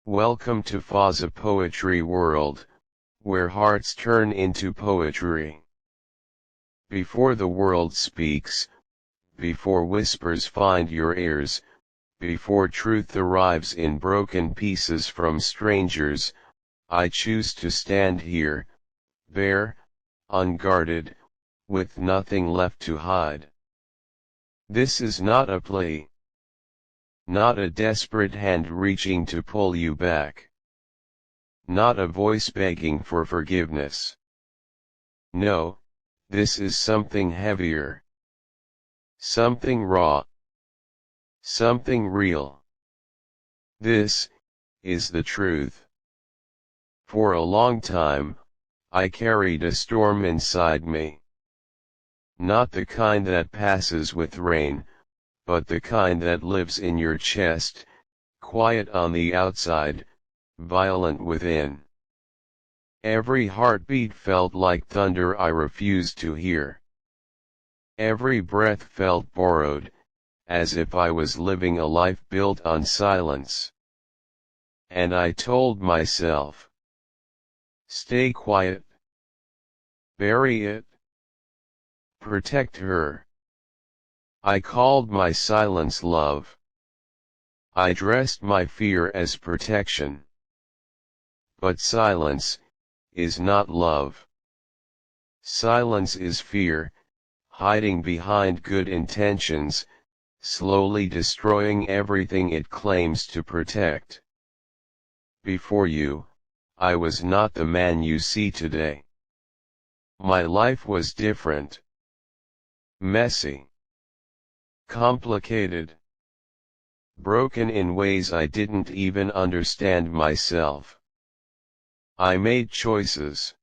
Welcome to Fazza Poetry World, where hearts turn into poetry. Before the world speaks, before whispers find your ears, before truth arrives in broken pieces from strangers, I choose to stand here, bare, unguarded, with nothing left to hide. This is not a plea. Not a desperate hand reaching to pull you back. Not a voice begging for forgiveness. No, this is something heavier. Something raw. Something real. This is the truth. For a long time, I carried a storm inside me. Not the kind that passes with rain, but the kind that lives in your chest, quiet on the outside, violent within. Every heartbeat felt like thunder I refused to hear. Every breath felt borrowed, as if I was living a life built on silence. And I told myself, stay quiet. Bury it. Protect her. I called my silence love. I dressed my fear as protection. But silence is not love. Silence is fear, hiding behind good intentions, slowly destroying everything it claims to protect. Before you, I was not the man you see today. My life was different. Messy. Complicated. Broken in ways I didn't even understand myself. I made choices.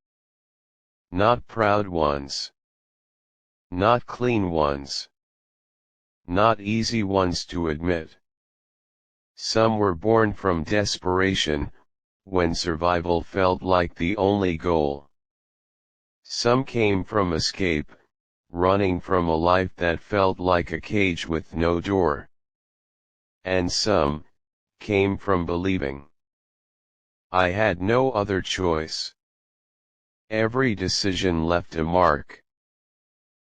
Not proud ones. Not clean ones. Not easy ones to admit. Some were born from desperation, when survival felt like the only goal. Some came from escape, running from a life that felt like a cage with no door. And some came from believing I had no other choice. Every decision left a mark.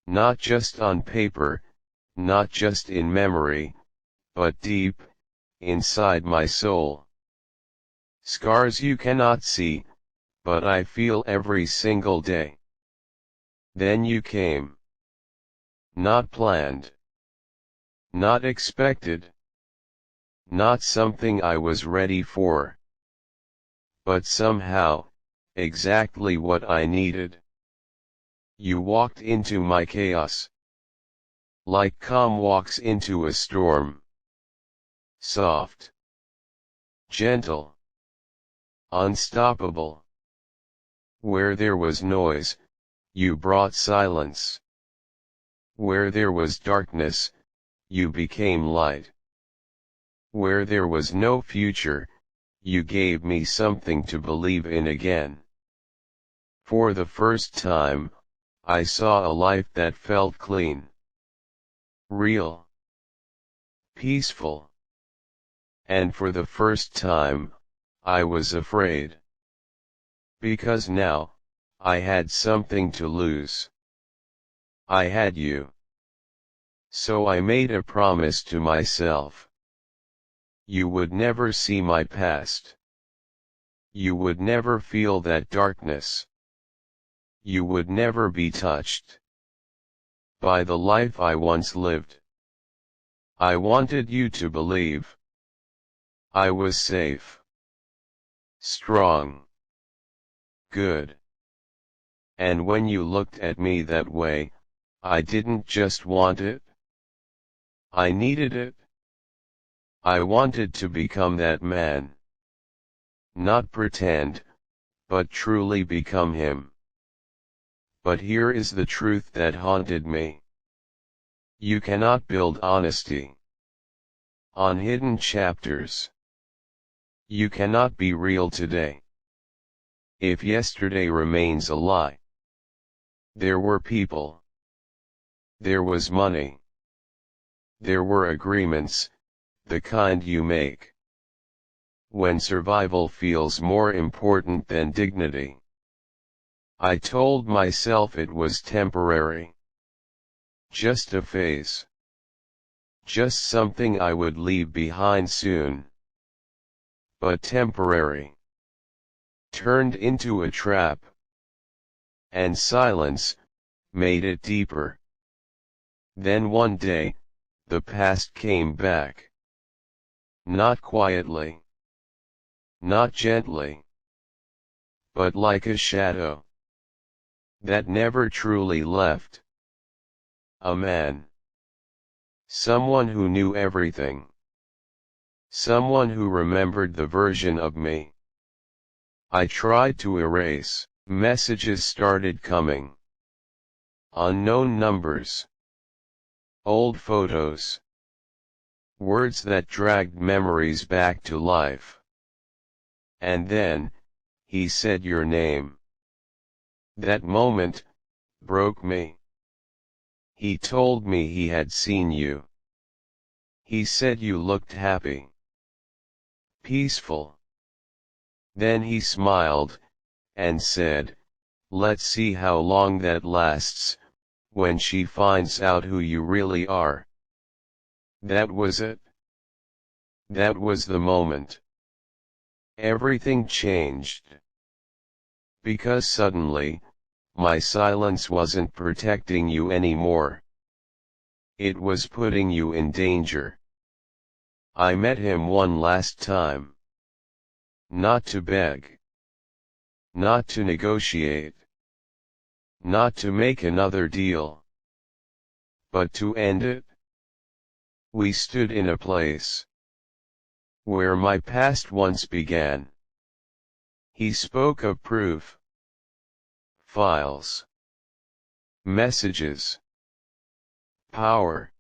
Not just on paper, not just in memory, but deep, inside my soul. Scars you cannot see, but I feel every single day. Then you came. Not planned. Not expected. Not something I was ready for. But somehow, exactly what I needed. You walked into my chaos. Like calm walks into a storm. Soft. Gentle. Unstoppable. Where there was noise, you brought silence. Where there was darkness, you became light. Where there was no future, you gave me something to believe in again. For the first time, I saw a life that felt clean. Real. Peaceful. And for the first time, I was afraid. Because now, I had something to lose. I had you. So I made a promise to myself. You would never see my past. You would never feel that darkness. You would never be touched by the life I once lived. I wanted you to believe I was safe, strong, good. And when you looked at me that way, I didn't just want it. I needed it. I wanted to become that man. Not pretend, but truly become him. But here is the truth that haunted me. You cannot build honesty on hidden chapters. You cannot be real today if yesterday remains a lie. There were people. There was money. There were agreements, the kind you make when survival feels more important than dignity. I told myself it was temporary. Just a phase. Just something I would leave behind soon. But temporary turned into a trap. And silence made it deeper. Then one day, the past came back. Not quietly. Not gently. But like a shadow that never truly left. A man. Someone who knew everything. Someone who remembered the version of me I tried to erase. Messages started coming. Unknown numbers. Old photos. Words that dragged memories back to life. And then, he said your name. That moment broke me. He told me he had seen you. He said you looked happy. Peaceful. Then he smiled, and said, let's see how long that lasts, when she finds out who you really are. That was it. That was the moment. Everything changed. Because suddenly, my silence wasn't protecting you anymore. It was putting you in danger. I met him one last time. Not to beg. Not to negotiate. Not to make another deal. But to end it. We stood in a place where my past once began. He spoke of proof. Files. Messages. Power.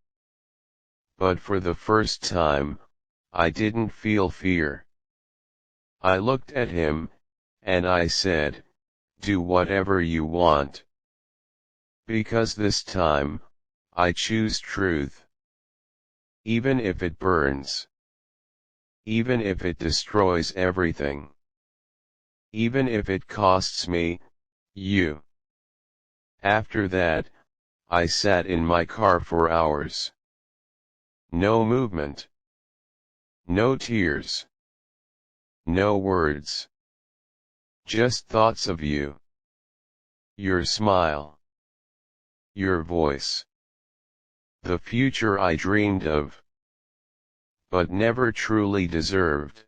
But for the first time, I didn't feel fear. I looked at him, and I said, do whatever you want. Because this time, I choose truth. Even if it burns. Even if it destroys everything. Even if it costs me, you. After that, I sat in my car for hours. No movement. No tears. No words. Just thoughts of you. Your smile. Your voice. The future I dreamed of. But never truly deserved.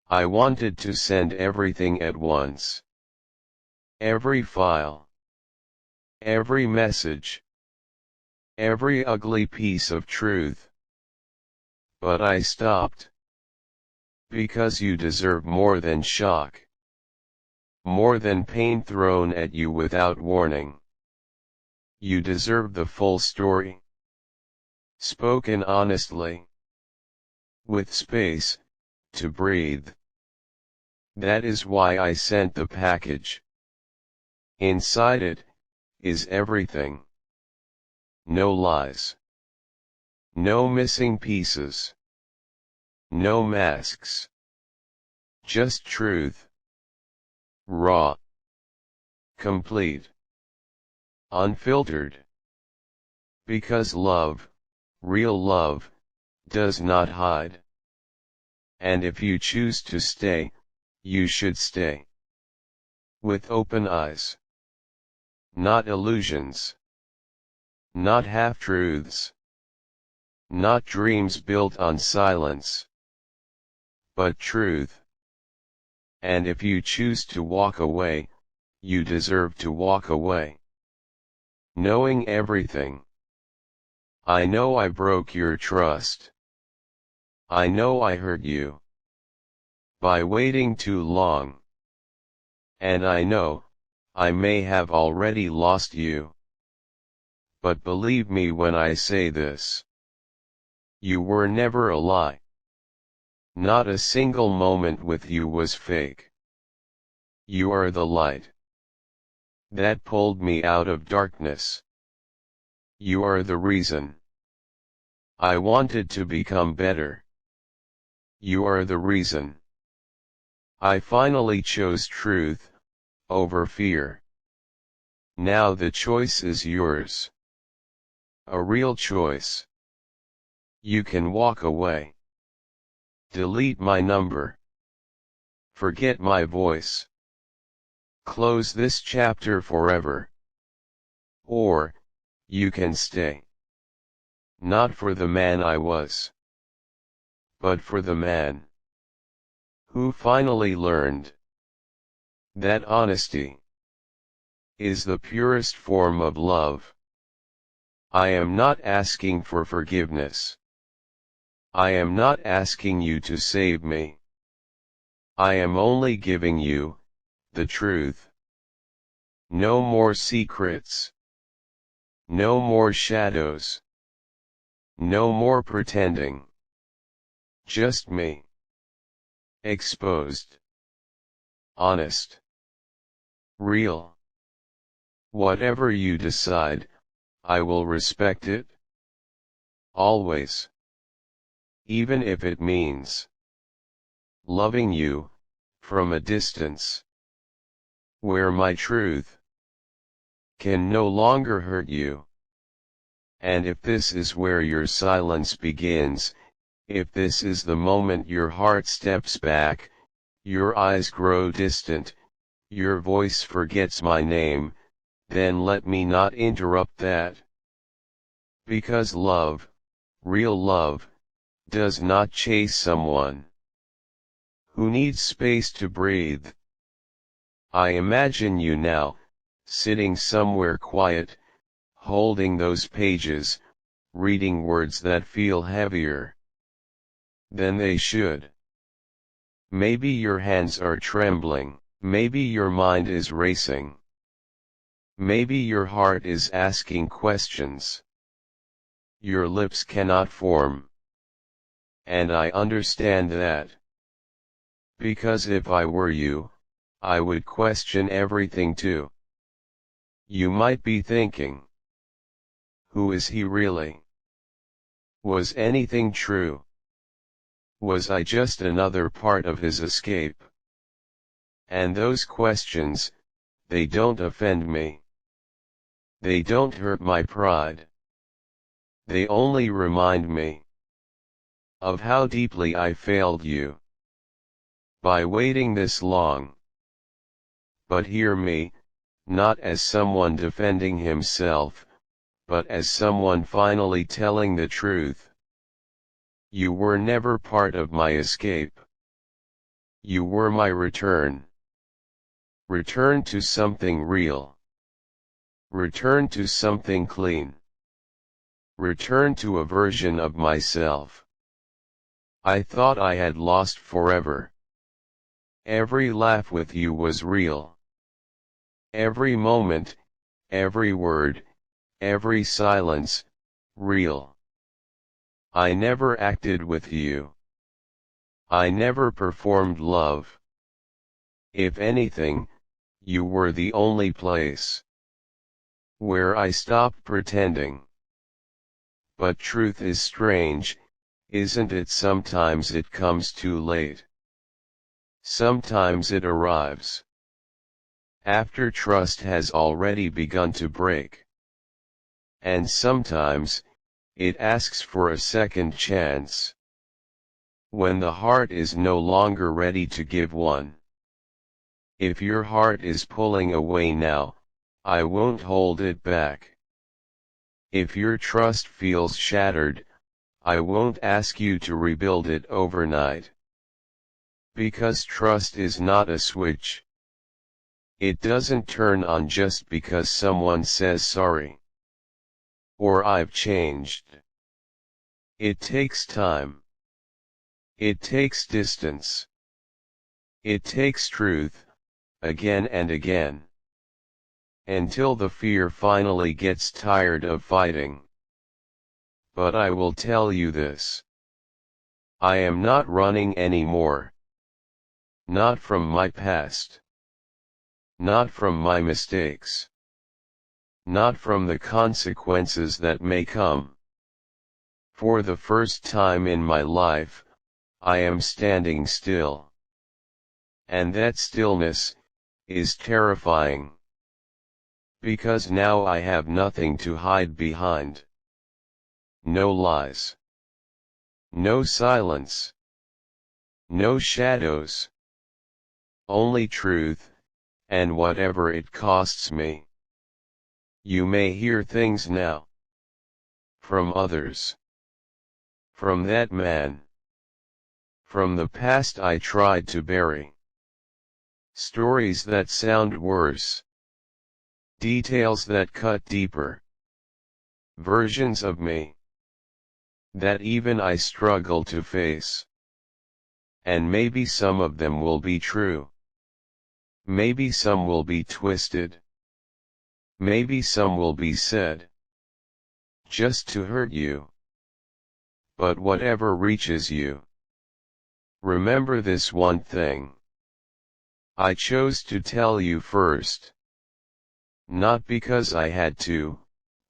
I wanted to send everything at once. Every file. Every message. Every ugly piece of truth. But I stopped. Because you deserve more than shock. More than pain thrown at you without warning. You deserve the full story. Spoken honestly. With space to breathe. That is why I sent the package. Inside it is everything. No lies. No missing pieces. No masks. Just truth. Raw. Complete. Unfiltered. Because love, real love, does not hide. And if you choose to stay, you should stay. With open eyes. Not illusions. Not half-truths. Not dreams built on silence. But truth. And if you choose to walk away, you deserve to walk away. Knowing everything. I know I broke your trust. I know I hurt you. By waiting too long. And I know, I may have already lost you. But believe me when I say this. You were never a lie. Not a single moment with you was fake. You are the light that pulled me out of darkness. You are the reason I wanted to become better. you are the reason. I finally chose truth over fear. Now the choice is yours. A real choice. You can walk away. Delete my number. Forget my voice. Close this chapter forever. Or, you can stay. Not for the man I was, but for the man who finally learned that honesty is the purest form of love. I am not asking for forgiveness. I am not asking you to save me. I am only giving you the truth. No more secrets. No more shadows. No more pretending. Just me. Exposed. Honest. Real. Whatever you decide, I will respect it. Always. Even if it means loving you from a distance, where my truth can no longer hurt you. And if this is where your silence begins, if this is the moment your heart steps back, your eyes grow distant, your voice forgets my name, then let me not interrupt that. Because love, real love, does not chase someone who needs space to breathe. I imagine you now, sitting somewhere quiet, holding those pages, reading words that feel heavier than they should. Maybe your hands are trembling, maybe your mind is racing. Maybe your heart is asking questions your lips cannot form. And I understand that. Because if I were you, I would question everything too. You might be thinking, who is he really? Was anything true? Was I just another part of his escape? And those questions, they don't offend me. They don't hurt my pride. They only remind me of how deeply I failed you by waiting this long. But hear me, not as someone defending himself, but as someone finally telling the truth. You were never part of my escape. You were my return. Return to something real. Return to something clean. Return to a version of myself I thought I had lost forever. Every laugh with you was real. Every moment, every word, every silence, real. I never acted with you. I never performed love. If anything, you were the only place where I stopped pretending. But truth is strange, isn't it? Sometimes it comes too late. Sometimes it arrives after trust has already begun to break. And sometimes, it asks for a second chance, when the heart is no longer ready to give one. If your heart is pulling away now, I won't hold it back. If your trust feels shattered, I won't ask you to rebuild it overnight. Because trust is not a switch. It doesn't turn on just because someone says sorry, or I've changed. It takes time. It takes distance. It takes truth, again and again. Until the fear finally gets tired of fighting. But I will tell you this. I am not running anymore. Not from my past. Not from my mistakes. Not from the consequences that may come. For the first time in my life, I am standing still. And that stillness is terrifying. Because now I have nothing to hide behind. No lies. No silence. No shadows. Only truth, and whatever it costs me. You may hear things now. From others. From that man. From the past I tried to bury. Stories that sound worse. Details that cut deeper. Versions of me that even I struggle to face. And maybe some of them will be true. Maybe some will be twisted. Maybe some will be said just to hurt you. But whatever reaches you, remember this one thing. I chose to tell you first. Not because I had to,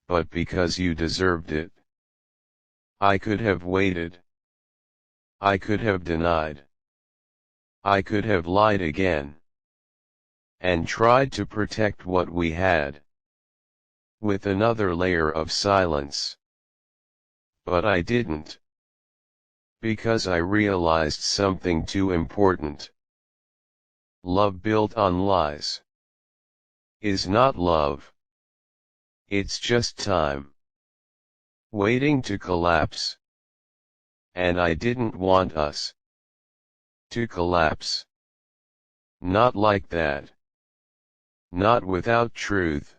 but because you deserved it. I could have waited. I could have denied. I could have lied again. And tried to protect what we had. With another layer of silence. But I didn't. Because I realized something too important. Love built on lies is not love. It's just time. Waiting to collapse. And I didn't want us to collapse. Not like that. Not without truth.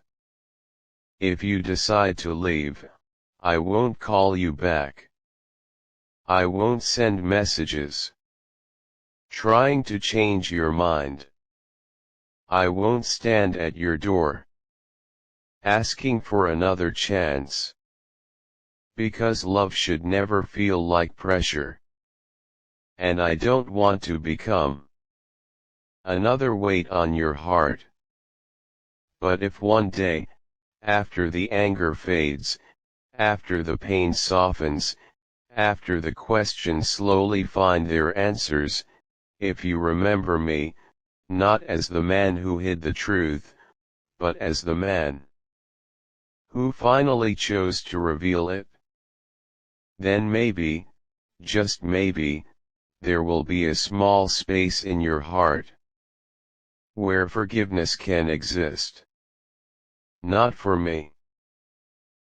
If you decide to leave, I won't call you back. I won't send messages trying to change your mind. I won't stand at your door asking for another chance. Because love should never feel like pressure. And I don't want to become another weight on your heart. But if one day, after the anger fades, after the pain softens, after the questions slowly find their answers, if you remember me, not as the man who hid the truth, but as the man who finally chose to reveal it, then maybe, just maybe, there will be a small space in your heart where forgiveness can exist. Not for me,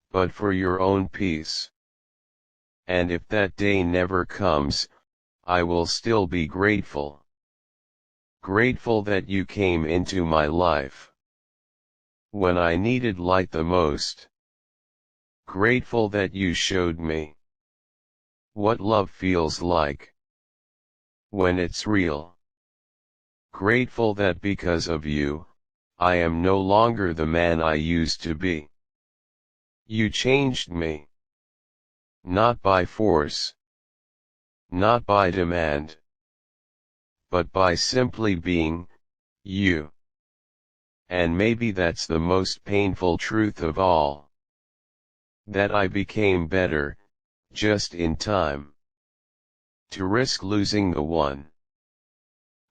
but for your own peace. And if that day never comes, I will still be grateful. Grateful that you came into my life when I needed light the most. Grateful that you showed me what love feels like when it's real. Grateful that because of you, I am no longer the man I used to be. You changed me. Not by force. Not by demand. But by simply being you. And maybe that's the most painful truth of all. That I became better, just in time. To risk losing the one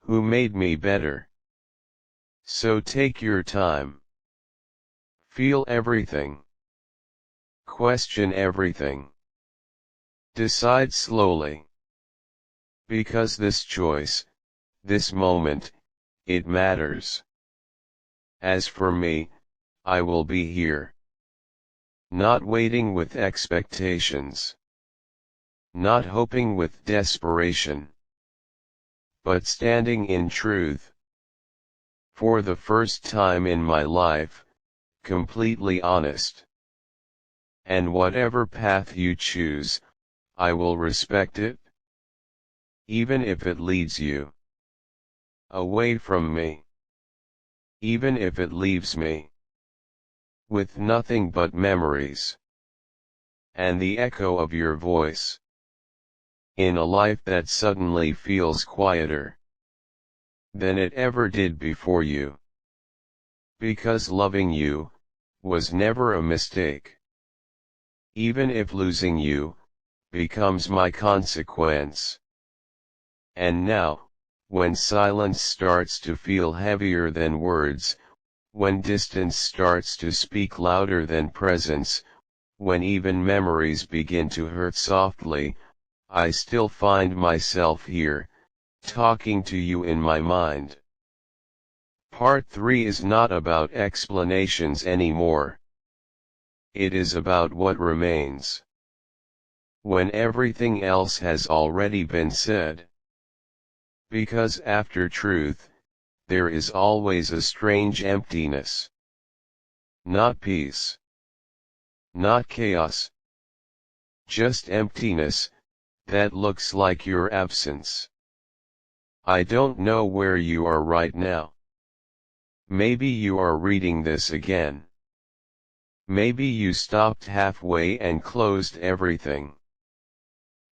who made me better. So take your time. Feel everything. Question everything. Decide slowly. Because this choice, this moment, it matters. As for me, I will be here. Not waiting with expectations. Not hoping with desperation. But standing in truth. For the first time in my life, completely honest. And whatever path you choose, I will respect it. Even if it leads you away from me. Even if it leaves me with nothing but memories and the echo of your voice in a life that suddenly feels quieter than it ever did before you. Because loving you was never a mistake. Even if losing you becomes my consequence. And now, when silence starts to feel heavier than words, when distance starts to speak louder than presence, when even memories begin to hurt softly, I still find myself here, talking to you in my mind. Part 3 is not about explanations anymore. It is about what remains. When everything else has already been said. Because after truth, there is always a strange emptiness. Not peace. Not chaos. Just emptiness, that looks like your absence. I don't know where you are right now. Maybe you are reading this again. Maybe you stopped halfway and closed everything.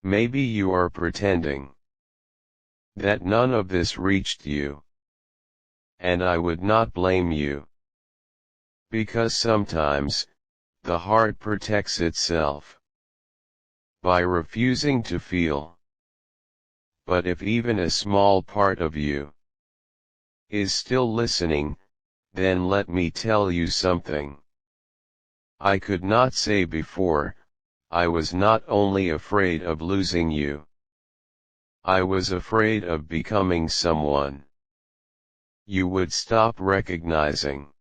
Maybe you are pretending that none of this reached you. And I would not blame you. Because sometimes, the heart protects itself by refusing to feel. But if even a small part of you is still listening, then let me tell you something. I could not say before, I was not only afraid of losing you. I was afraid of becoming someone you would stop recognizing.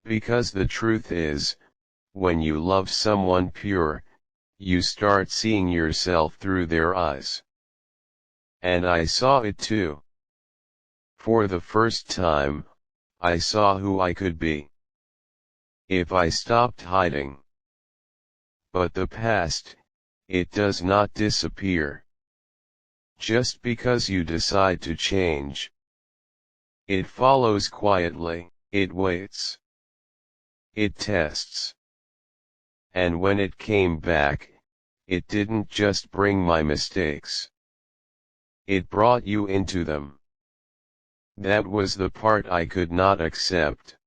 Because the truth is, when you love someone pure, you start seeing yourself through their eyes. And I saw it too. For the first time, I saw who I could be if I stopped hiding. But the past, it does not disappear just because you decide to change. It follows quietly, it waits, it tests. And when it came back, it didn't just bring my mistakes. It brought you into them. That was the part I could not accept.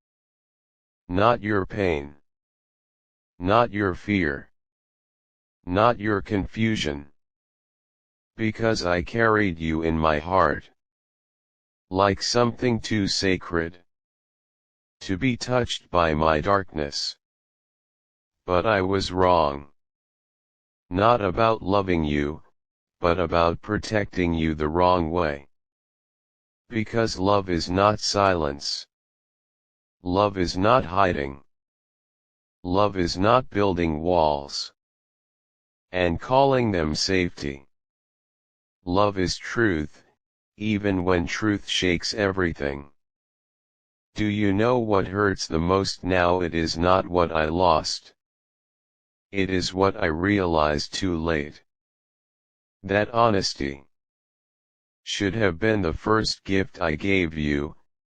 Not your pain. Not your fear. Not your confusion. Because I carried you in my heart. Like something too sacred to be touched by my darkness. But I was wrong. Not about loving you, but about protecting you the wrong way. Because love is not silence. Love is not hiding. Love is not building walls and calling them safety. Love is truth, even when truth shakes everything. Do you know what hurts the most now? It is not what I lost. It is what I realized too late. That honesty should have been the first gift I gave you,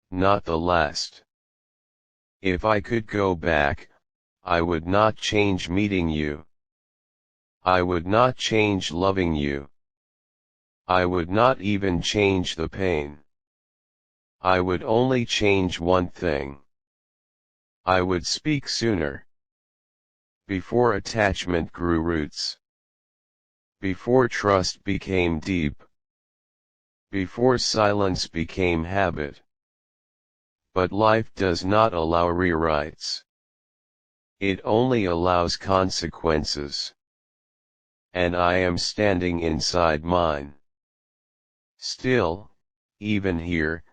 not the last. If I could go back, I would not change meeting you. I would not change loving you. I would not even change the pain. I would only change one thing. I would speak sooner. Before attachment grew roots. Before trust became deep. Before silence became habit. But life does not allow rewrites. It only allows consequences. And I am standing inside mine. Still, even here,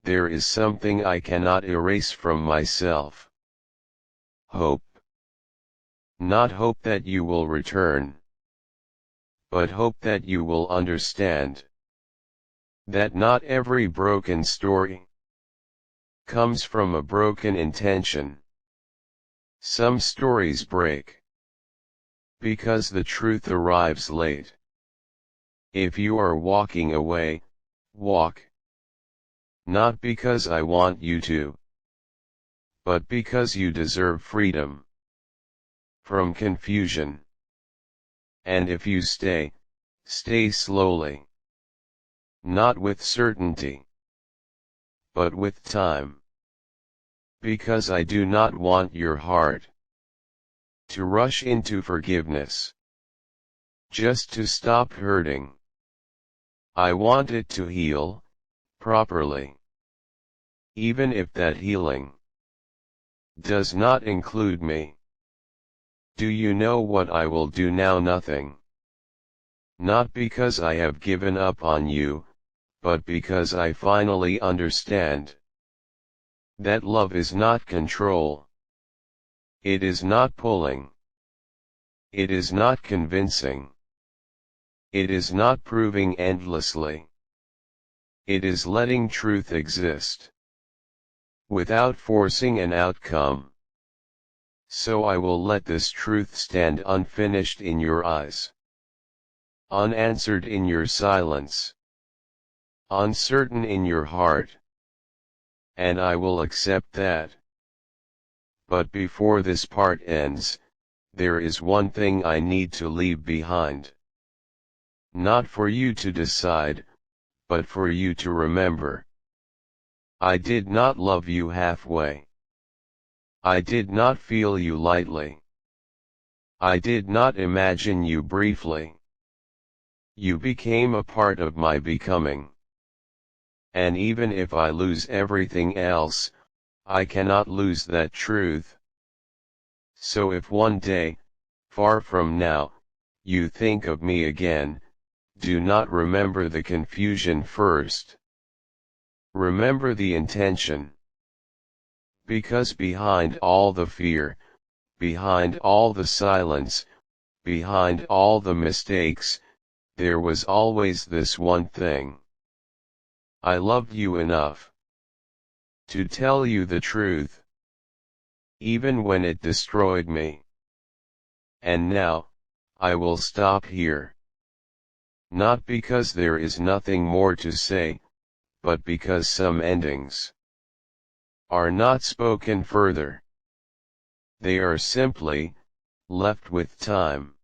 there is something I cannot erase from myself. Hope. Not hope that you will return, but hope that you will understand that not every broken story comes from a broken intention. Some stories break because the truth arrives late. If you are walking away, walk. Not because I want you to, but because you deserve freedom from confusion. And if you stay, stay slowly. Not with certainty, but with time. Because I do not want your heart to rush into forgiveness, just to stop hurting. I want it to heal, properly. Even if that healing does not include me. Do you know what I will do now? Nothing. Not because I have given up on you, but because I finally understand that love is not control. It is not pulling. It is not convincing. It is not proving endlessly. It is letting truth exist without forcing an outcome. So I will let this truth stand unfinished in your eyes, unanswered in your silence, uncertain in your heart. And I will accept that. But before this part ends, there is one thing I need to leave behind. Not for you to decide, but for you to remember. I did not love you halfway. I did not feel you lightly. I did not imagine you briefly. You became a part of my becoming. And even if I lose everything else, I cannot lose that truth. So if one day, far from now, you think of me again, do not remember the confusion first. Remember the intention. Because behind all the fear, behind all the silence, behind all the mistakes, there was always this one thing. I loved you enough to tell you the truth, even when it destroyed me. And now, I will stop here. Not because there is nothing more to say, but because some endings are not spoken further. They are simply left with time.